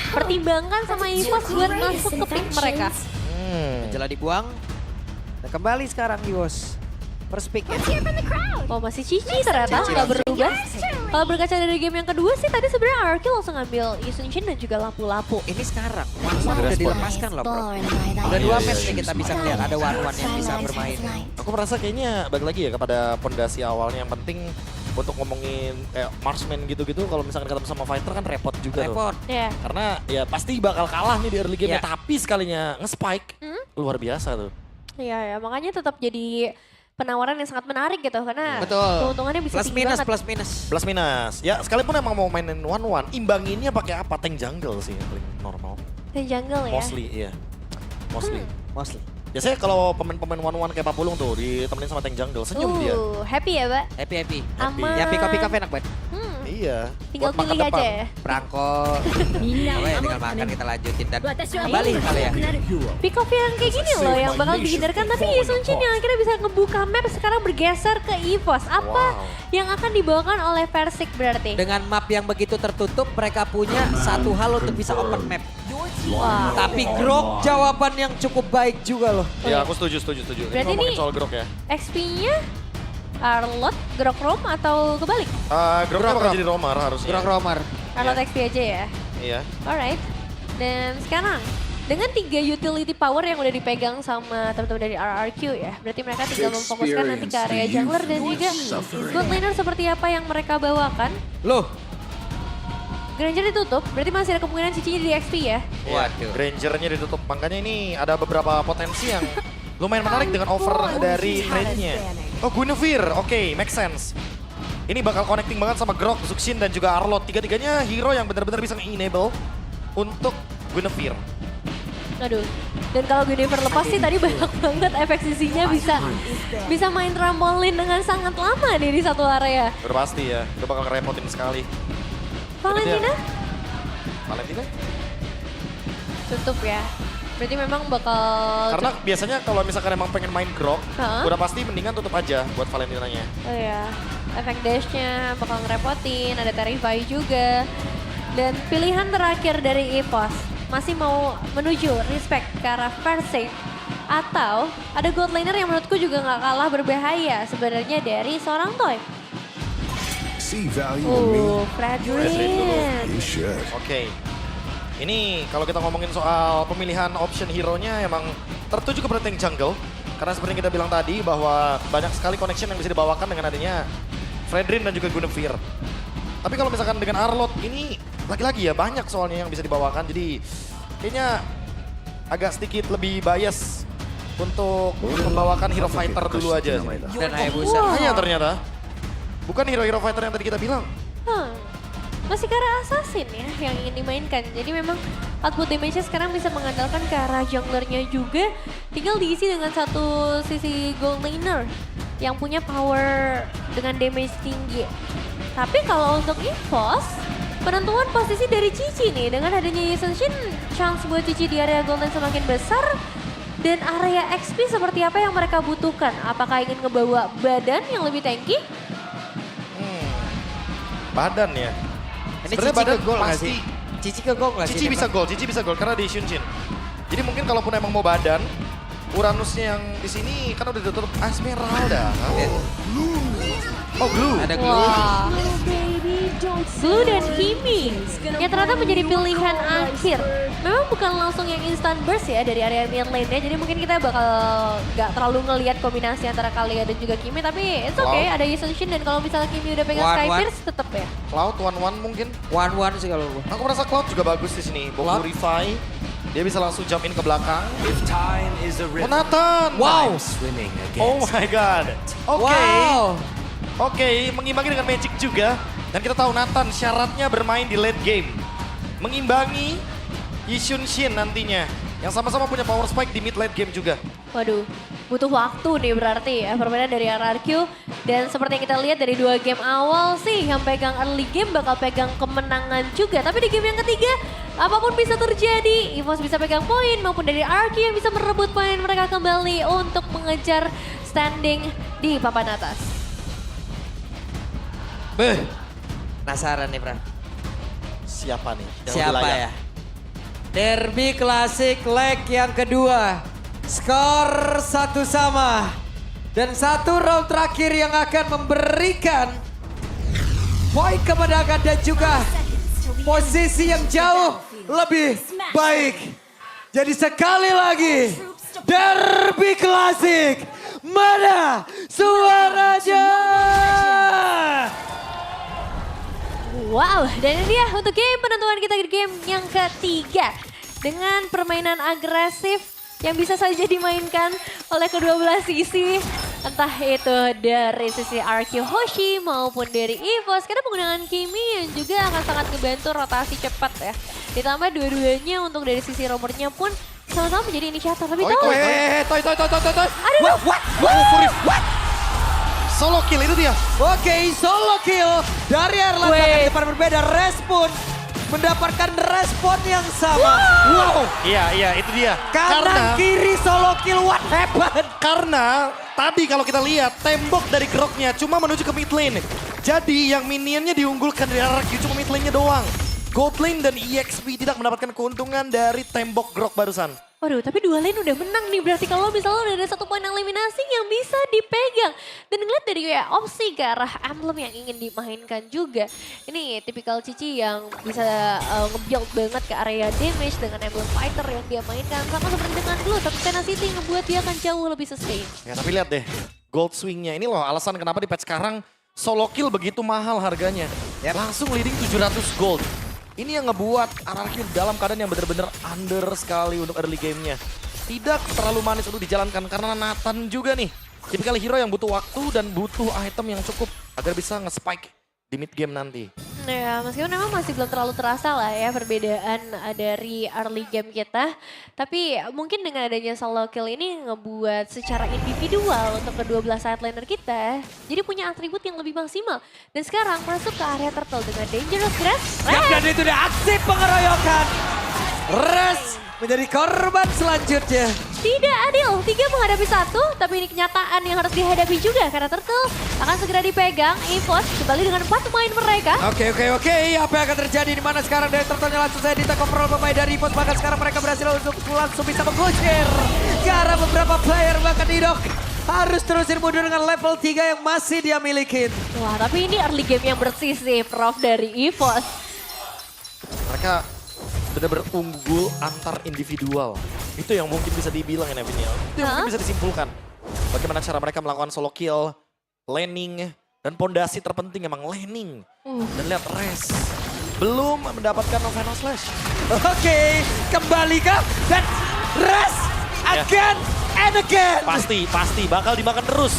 pertimbangkan sama EVOS buat masuk ke pick mereka. Angela dibuang. Dan kembali sekarang EVOS. First pick ya. Oh masih Cici ternyata nggak berubah. Kalau berkaca dari game yang kedua sih tadi sebenarnya Arky langsung ngambil Yusunshin dan juga lampu-lampu. Ini sekarang One udah dilepaskan loh bro. Udah 2 match nih kita bisa lihat ada One yang bisa bermain. Aku merasa kayaknya balik lagi ya kepada pondasi awalnya. Yang penting untuk ngomongin kayak marksman gitu-gitu kalau misalkan ketemu sama fighter kan repot juga Repot. tuh. Ya. Karena ya pasti bakal kalah nih di early game Iya. tapi sekalinya nge-spike luar biasa tuh. Iya ya, makanya tetap jadi penawaran yang sangat menarik gitu karena Betul. keuntungannya bisa Plus tinggi minus, banget. plus minus. Plus minus. Ya sekalipun emang mau mainin 1-1, imbanginnya pakai apa? Tank jungle sih yang paling normal. Dan jungle ya. Mostly, iya. Mostly. Mostly. Biasanya kalau pemain-pemain 1-1 kayak Papulung tuh ditemenin sama tank jungle, senyum dia. Happy ya, Mbak? Happy. Aman. Ya pick up enak banget. Iya. Tinggal Buat makan pilih aja depan. ya. Perangko. Apa ya tinggal makan kita lanjutin dan kembali kali ya. Pick off yang kayak gini loh yang bakal dihindarkan, tapi Yusunshin yang akhirnya bisa ngebuka map sekarang bergeser ke EVOS. Apa yang akan dibawakan oleh Versik berarti? Dengan map yang begitu tertutup mereka punya satu hal untuk bisa open map. Wah. Tapi Grok jawaban yang cukup baik juga loh. Ya aku setuju. Berarti ngomongin ini- soal Grok ya. XP-nya Arlot, Grok Rom atau kebalik? Groknya bakal Grok. jadi Romar harusnya. Grok Romer. Arlot XP aja ya. Iya. Alright. Dan sekarang dengan 3 utility power yang udah dipegang sama teman-teman dari RRQ ya. Berarti mereka tinggal memfokuskan nanti ke area jungler dan juga good laner seperti apa yang mereka bawakan. Loh, Granger ditutup, berarti masih ada kemungkinan Cici di XP ya. Waduh. Grangernya ditutup. Makanya ini ada beberapa potensi yang lumayan menarik dengan offer dari trade-nya. Oh Guinevere, oke, make sense. Ini bakal connecting banget sama Grok, Zuxin dan juga Arlot. Tiga-tiganya hero yang benar-benar bisa nge-enable untuk Guinevere. Aduh. Dan kalau Guinevere lepas sih tadi banyak banget efek sisinya bisa main trampolin dengan sangat lama nih di satu area. Udah pasti ya, itu bakal ngerepotin sekali. Valentina Valentina? tutup ya. Berarti memang bakal Karena biasanya kalau misalkan emang pengen main Grok, Hah? udah pasti mendingan tutup aja buat Valentinanya. oh ya, efek dashnya bakal ngerepotin, ada Terrify juga. Dan pilihan terakhir dari EVOS, masih mau menuju respect ke arah Versik atau ada gold laner yang menurutku juga nggak kalah berbahaya sebenarnya dari seorang Toy. See value in me? Fredrin. You should. Oke. Ini kalau kita ngomongin soal pemilihan option hero-nya emang tertuju kepada tank jungle. Karena seperti yang kita bilang tadi bahwa banyak sekali connection yang bisa dibawakan dengan adanya Fredrin dan juga Guinevere. Tapi kalau misalkan dengan Arlot ini lagi-lagi ya banyak soalnya yang bisa dibawakan. Jadi kayaknya agak sedikit lebih bias untuk membawakan hero fighter dulu aja. Dan Hayabusa. Hanya ternyata bukan hero-hero fighter yang tadi kita bilang. Masih ke arah assassin ya yang ingin dimainkan. Jadi memang output damage-nya sekarang bisa mengandalkan ke arah junglernya juga. Tinggal diisi dengan satu sisi gold laner yang punya power dengan damage tinggi. Tapi kalau untuk EVOS, penentuan posisi dari Cici nih. Dengan adanya Yusunshin, chance buat Cici di area gold lane semakin besar. Dan area XP seperti apa yang mereka butuhkan? Apakah ingin ngebawa badan yang lebih tanky? Badan ya. Ini Sebenarnya Cici ke badan gol nggak pasti- sih? Cici ke gol nggak sih? Cici bisa gol karena di Shunshin. Jadi mungkin kalaupun emang mau badan, Uranusnya yang di sini kan udah ditutup Esmeralda. Oh, Glue. Ada glue. Wah. Blue dan Kimi yang ternyata menjadi pilihan akhir. Memang bukan langsung yang instant burst ya dari area mid lane-nya. Jadi mungkin kita bakal nggak terlalu ngelihat kombinasi antara Kalia dan juga Kimi. Tapi it's okay, ada Yusunshin dan kalau misalnya Kimi udah pegang One, Sky one. Pierce tetep ya. Cloud 1-1 mungkin. 1-1 sih kalau gua. Aku merasa Cloud juga bagus di sini. Bawa Cloud? Purify. Dia bisa langsung jump in ke belakang. If time is a Oh, river, Nathan! Wow. I'm swimming Oh against. my god. Oke. Wow. Oke, mengimbangi dengan Magic juga. Dan kita tahu Nathan syaratnya bermain di late game. Mengimbangi Yusunshin nantinya. Yang sama-sama punya power spike di mid late game juga. Waduh, butuh waktu nih berarti ya permainan dari RRQ. Dan seperti yang kita lihat dari 2 game awal sih yang pegang early game bakal pegang kemenangan juga. Tapi di game yang ketiga apapun bisa terjadi. EVOS bisa pegang poin maupun dari RRQ yang bisa merebut poin mereka kembali untuk mengejar standing di papan atas. Beh. Penasaran nih, Bro. siapa nih yang lebih Siapa layak? ya? Derby Classic leg yang kedua. Skor 1 sama. Dan 1 round terakhir yang akan memberikan poin kemenangan dan juga posisi yang jauh lebih baik. Jadi sekali lagi, Derby Classic, mana suaranya? Wow, dan ini dia untuk game penentuan kita di game yang ketiga. Dengan permainan agresif yang bisa saja dimainkan oleh kedua belah sisi. Entah itu dari sisi RQ Hoshi maupun dari EVOS. Karena penggunaan Kimi yang juga akan sangat ngebantu rotasi cepat ya. Ditambah dua-duanya untuk dari sisi romernya pun sama-sama menjadi inisiator. Tapi tahu. Toy. Aduh. What? Solo kill itu dia. Oke, solo kill dari Erlangga Wait. di depan berbeda. Respon mendapatkan respon yang sama. Wow. Iya itu dia. Kanan kiri solo kill, what happened? Karena tadi kalau kita lihat tembok dari Groknya cuma menuju ke mid lane. Jadi yang minionnya diunggulkan dari RRQ cuma mid lane-nya doang. Gold lane dan EXP tidak mendapatkan keuntungan dari tembok Grok barusan. Waduh, tapi dua lane udah menang nih. Berarti kalau misalnya udah ada 1 poin eliminasi yang bisa dipegang. Dan ngeliat dari kayak opsi ke arah emblem yang ingin dimainkan juga. Ini tipikal Cici yang bisa nge-build banget ke area damage dengan emblem fighter yang dia mainkan. Sama seperti dengan dulu, tapi Tenacity ngebuat dia akan jauh lebih sustain. Ya tapi lihat deh, gold swingnya ini loh alasan kenapa di patch sekarang solo kill begitu mahal harganya. Ya langsung leading 700 gold. Ini yang ngebuat RRQ dalam keadaan yang benar-benar under sekali untuk early game-nya. Tidak terlalu manis untuk dijalankan karena Nathan juga nih. Tipikal hero yang butuh waktu dan butuh item yang cukup agar bisa nge-spike di mid game nanti. Ya, meskipun memang masih belum terlalu terasa lah ya perbedaan dari early game kita. Tapi mungkin dengan adanya solo kill ini ngebuat secara individual untuk kedua belah side laner kita. Jadi punya atribut yang lebih maksimal. Dan sekarang masuk ke area turtle dengan Dangerous Grass. Dan itu udah aksi pengeroyokan. Res menjadi korban selanjutnya. Tidak adil, 3 menghadapi 1, tapi ini kenyataan yang harus dihadapi juga karena Turtle akan segera dipegang. EVOS kembali dengan 4 pemain mereka. Oke. Apa yang akan terjadi di mana sekarang dari Turtle-nya langsung saya di-take overall pemain dari EVOS. Bahkan sekarang mereka berhasil untuk langsung bisa menggusir. Karena beberapa player bahkan Nidok harus terusin mundur dengan level 3 yang masih dia milikin. Wah, tapi ini early game yang bersih sih, Prof, dari EVOS. Mereka benar-benar unggul antar individual. Itu yang mungkin bisa dibilang ya Nevinial. Itu yang mungkin bisa disimpulkan. Bagaimana cara mereka melakukan solo kill, laning, dan pondasi terpenting emang laning. Dan lihat Res. Belum mendapatkan Final Slash. Oke, kembali kah? Dan Res again and again. Pasti bakal dimakan terus.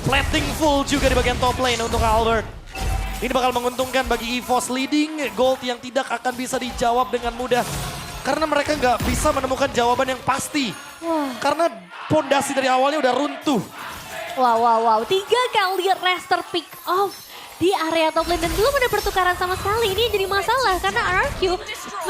Plating full juga di bagian top lane untuk Albert. Ini bakal menguntungkan bagi EVOS leading gold yang tidak akan bisa dijawab dengan mudah. Karena mereka nggak bisa menemukan jawaban yang pasti. Karena pondasi dari awalnya udah runtuh. Wow. 3 kali Rester pick off di area top lane dan belum ada pertukaran sama sekali. Ini jadi masalah karena RRQ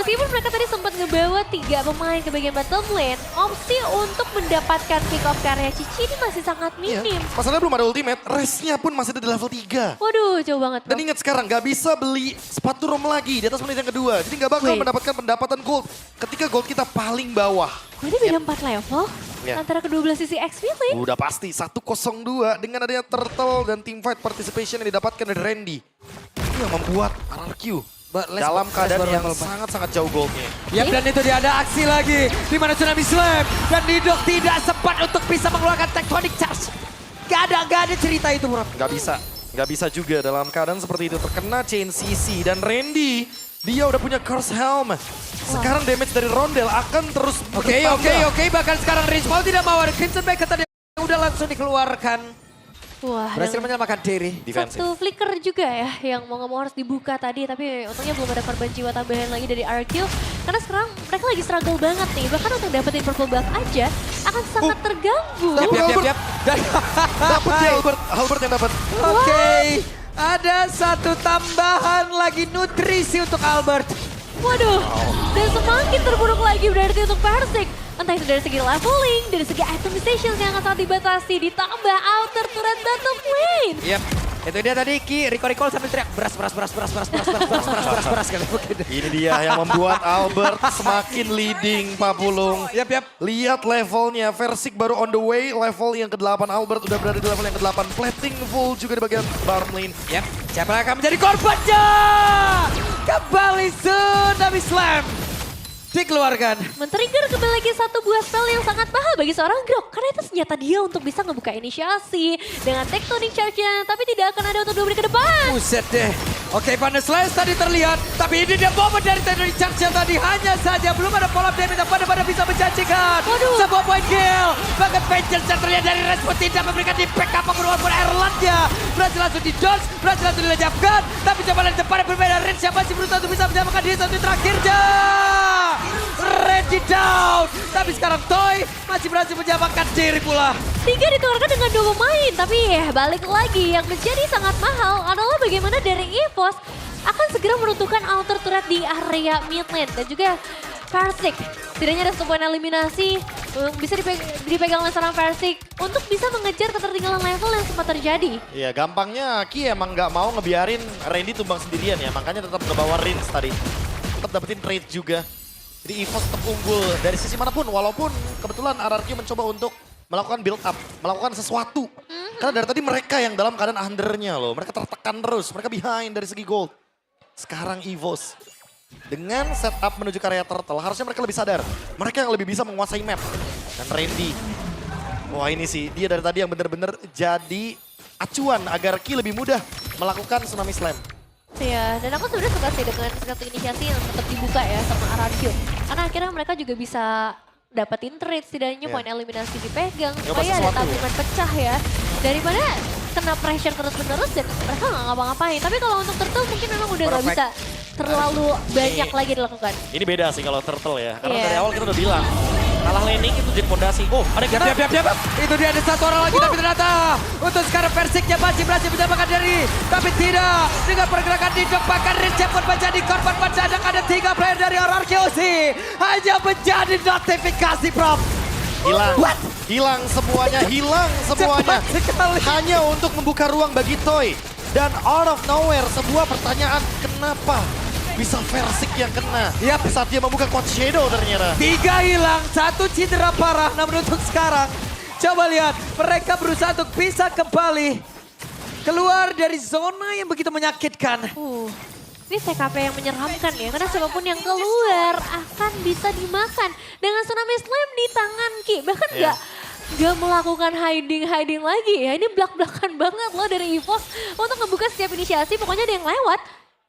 meskipun mereka tadi sempat ngebawa 3 pemain ke bagian bottom lane, opsi untuk mendapatkan pick off ke area Cici ini masih sangat minim. Masalahnya belum ada ultimate, resnya pun masih ada di level 3. Waduh, jauh banget. Dan ingat sekarang nggak bisa beli sepatu rom lagi di atas menit yang kedua. Jadi nggak bakal mendapatkan pendapatan gold ketika gold kita paling bawah. Ini beda 4 level antara kedua belah sisi XP lane. Udah pasti 1-0-2 dengan adanya Turtle dan teamfight participation yang didapatkan dari Randy. Itu yang membuat RRQ dalam keadaan yang sangat-sangat jauh goldnya. Yap, dan itu dia ada aksi lagi. Di mana Tsunami Slam. Dan Nidok tidak sempat untuk bisa mengeluarkan Tectonic Charge. Gak ada cerita itu, bro. Nggak bisa juga dalam keadaan seperti itu. Terkena Chain CC dan Randy, dia udah punya Curse Helm. Sekarang damage dari Rondel akan terus Oke. Bahkan sekarang Rich mau tidak mau ada Crimson Back tadi udah langsung dikeluarkan. Wah, Berhasil menyelamatkan diri. defensif. satu flicker juga ya yang mau ngomong harus dibuka tadi, tapi untungnya belum ada korban jiwa tambahan lagi dari RQ. Karena sekarang mereka lagi struggle banget nih, bahkan untuk dapetin purple buff aja akan sangat terganggu. Yap. Dan Dapat dia Albert yang dapat. Oke, ada satu tambahan lagi nutrisi untuk Albert. Waduh, dan semakin terburuk lagi berarti untuk Persik. Entah itu dari segi leveling, dari segi itemization yang akan sangat dibatasi, ditambah outer turret bottom lane. Yap. Itu dia tadi Ki, recall sambil teriak beras kayak begitu. Ini dia yang membuat Albert semakin leading, Pak Pulung. Yap. Lihat levelnya, Versik baru on the way, level yang ke-8 Albert udah berada di level yang ke-8. Plating full juga di bagian bottom lane. Yap, siapa yang akan menjadi korbannya? Kembali Tsunami Slam dikeluarkan. Men-trigger kembali lagi satu buah spell yang sangat mahal bagi seorang Grok. Karena itu senjata dia untuk bisa ngebuka inisiasi dengan Tectonic Charge-nya. Tapi tidak akan ada untuk 2 menit ke depan. Buset deh. Oke, Panas Lens tadi terlihat. Tapi ini dia momen dari Tectonic Charge-nya tadi. Hanya saja belum ada follow-up damage yang pada bisa menjanjikan. Waduh. Sebuah point kill. Bahkan Vengeance yang terlihat dari Respon tidak memberikan impact apapun walaupun Ireland-nya. Berhasil langsung di-dodge, berhasil langsung dilejapkan. Tapi coba dari depan yang berbeda. Range yang masih berusaha untuk bisa menyamakan diri satu terakhirnya. Reggie down. Tapi sekarang Toy masih berhasil menyamakan diri pula. 3 dikeluarkan dengan 2 pemain. Tapi balik lagi yang menjadi sangat mahal adalah bagaimana dari EVOS akan segera meruntuhkan outer turret di area mid lane. Dan juga Versik. Setidaknya ada 1 poin eliminasi bisa dipegang oleh seorang Versik untuk bisa mengejar ketertinggalan level yang sempat terjadi. Iya, gampangnya Ki emang nggak mau ngebiarin Randy tumbang sendirian ya, makanya tetap ngebawa Rins tadi. Tetap dapetin trade juga. Jadi EVOS tetap unggul dari sisi manapun, walaupun kebetulan RRQ mencoba untuk melakukan build up, melakukan sesuatu. Karena dari tadi mereka yang dalam keadaan undernya loh, mereka tertekan terus, mereka behind dari segi gold. Sekarang EVOS dengan setup menuju ke area turtle, harusnya mereka lebih sadar. Mereka yang lebih bisa menguasai map. Dan Randy, wah ini sih, dia dari tadi yang benar-benar jadi acuan agar Ki lebih mudah melakukan Tsunami Slam. Iya, dan aku sebenarnya suka sih dengan satu inisiasi yang tetap dibuka ya sama RRQ. Karena akhirnya mereka juga bisa dapetin trade, setidaknya poin eliminasi dipegang. Nyoba Supaya ada sesuatu. tabungan pecah ya. Daripada kena pressure terus-menerus dan mereka nggak ngapa-ngapain. Tapi kalau untuk Turtle mungkin memang udah nggak bisa terlalu banyak lagi dilakukan. Ini beda sih kalau turtle ya, karena Iya. dari awal kita udah bilang. Kalah laning itu jadi fondasi. Oh, ada kita. Yap. Itu dia ada 1 orang lagi tapi ternyata untuk sekarang Versiknya masih berhasil menyamakan diri. Tapi tidak dengan pergerakan Didok bahkan Rince pun menjadi korban mendadak ada 3 player dari RRQC. Hanya menjadi notifikasi Prof. Hilang. What? Hilang semuanya. Cepat sekali. Hanya untuk membuka ruang bagi Toy. Dan out of nowhere sebuah pertanyaan, kenapa bisa Versik yang kena? Yap. Saat dia membuka Quad Shadow ternyata. 3 hilang, 1 cedera parah. Namun untuk sekarang, coba lihat. Mereka berusaha untuk bisa kembali keluar dari zona yang begitu menyakitkan. Ini TKP yang menyeramkan ya, karena siapapun yang keluar akan bisa dimakan dengan Tsunami Slam di tangan Ki. Bahkan nggak melakukan hiding lagi ya. Ini belak-belakan banget loh dari EVOS untuk ngebuka setiap inisiasi. Pokoknya ada yang lewat,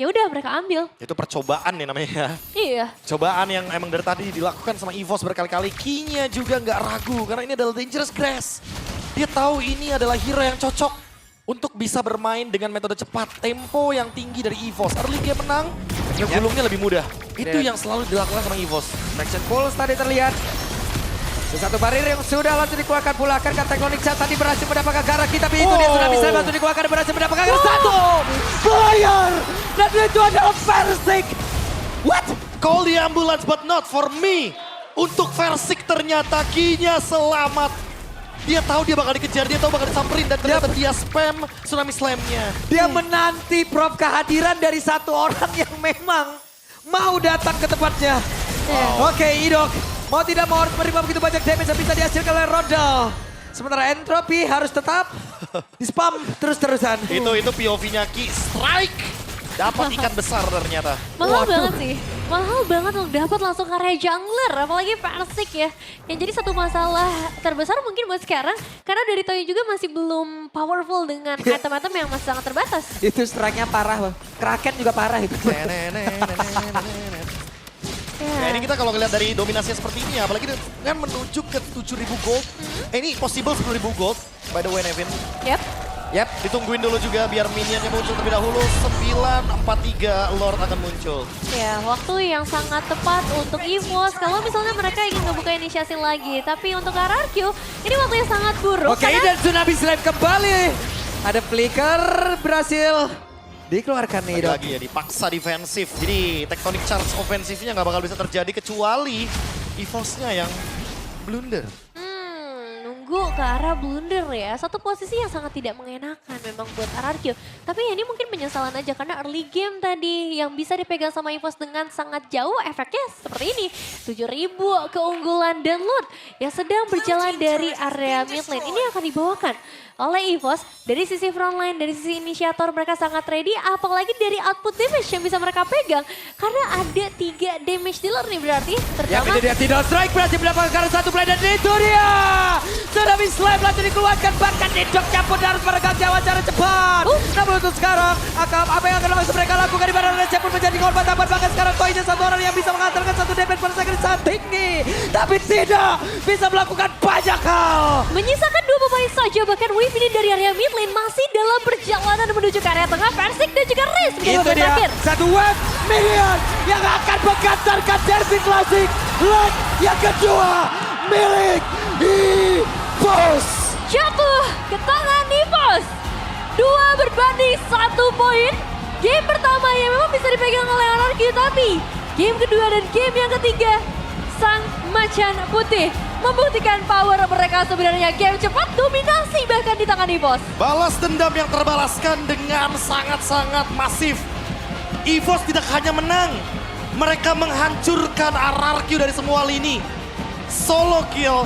ya udah mereka ambil. Itu percobaan nih namanya. Iya. Cobaan yang emang dari tadi dilakukan sama EVOS berkali-kali. Ki-nya juga nggak ragu karena ini adalah Dangerous Grass. Dia tahu ini adalah hero yang cocok untuk bisa bermain dengan metode cepat. Tempo yang tinggi dari EVOS. Early dia menang, ngegulungnya lebih mudah. Itu yang selalu dilakukan sama EVOS. Action Pulse tadi terlihat. Satu barir yang sudah langsung dikeluarkan pula. Kan Tectonic Charge tadi berhasil mendapatkan Garaki. Tapi itu dia sudah bisa langsung dikeluarkan dan berhasil mendapatkan satu player. Dan itu adalah Versik. What? Call the ambulance but not for me. Untuk Versik ternyata Ki-nya selamat. Dia tahu dia bakal dikejar, dia tahu bakal disamperin dan ternyata dia spam Tsunami Slam-nya. Dia menanti Prof kehadiran dari 1 orang yang memang mau datang ke tempatnya. Oke, Idok. Mau tidak mau harus menerima begitu banyak damage yang bisa dihasilkan oleh Rodel. Sementara Entropy harus tetap di-spam terus-terusan. Itu POV-nya Ki, strike. Dapat ikan besar ternyata. Mahal banget sih. Mahal banget untuk dapat langsung karya jungler. Apalagi Versik ya. Yang jadi satu masalah terbesar mungkin buat sekarang. Karena dari Toyo juga masih belum powerful dengan item-item yang masih sangat terbatas. Itu strike-nya parah, Bang. Kraken juga parah itu. Ya ini kita kalau ngeliat dari dominasinya seperti ini ya, apalagi dengan menuju ke 7.000 gold. Ini possible 10.000 gold, by the way Nevin. Yap. Ditungguin dulu juga biar minionnya muncul terlebih dahulu. 943 Lord akan muncul. Ya, waktu yang sangat tepat untuk EVOS. Kalau misalnya mereka ingin ngebuka inisiasi lagi. Tapi untuk RRQ, ini waktu yang sangat buruk. Oke, dan Tsunami Slam kembali. Ada flicker berhasil dikeluarkan nih, Dok. Lagi ya, dipaksa defensif. Jadi Tectonic Charge ofensifnya nggak bakal bisa terjadi kecuali EVOS-nya yang blunder. menunggu ke arah blunder ya. Satu posisi yang sangat tidak mengenakan memang buat RRQ. Tapi ya ini mungkin penyesalan aja karena early game tadi yang bisa dipegang sama EVOS dengan sangat jauh efeknya seperti ini. 7.000 keunggulan dan loot yang sedang berjalan dari area mid lane. Ini akan dibawakan oleh EVOS dari sisi frontline, dari sisi inisiator mereka sangat ready. Apalagi dari output damage yang bisa mereka pegang. Karena ada 3 damage dealer nih berarti. Yang ini dia tidak strike berhasil mendapatkan satu play dan itu dia. Sudah bisa slap langsung dikeluarkan bahkan Nidok campur dan harus meregang nyawa cara cepat. Namun untuk sekarang apa yang akan langsung mereka lakukan di mana Resia pun menjadi korban tambahan bahkan sekarang Toynya satu orang yang bisa mengantarkan satu damage per second saat tinggi. Tapi tidak bisa melakukan banyak hal. Menyisakan 2 pemain saja bahkan Wave ini dari area mid lane masih dalam perjalanan menuju ke area tengah. Persik dan juga Riz menjadi Itu pemain dia terakhir. satu wave minion yang akan mengantarkan derby klasik leg yang kedua milik EVOS. Jatuh ke tangan EVOS. 2 berbanding 1 poin. Game pertama yang memang bisa dipegang oleh RRQ tapi game kedua dan game yang ketiga sang macan putih membuktikan power mereka sebenarnya. Game cepat dominasi bahkan di tangan EVOS. Balas dendam yang terbalaskan dengan sangat-sangat masif. EVOS tidak hanya menang, mereka menghancurkan RRQ dari semua lini. Solo kill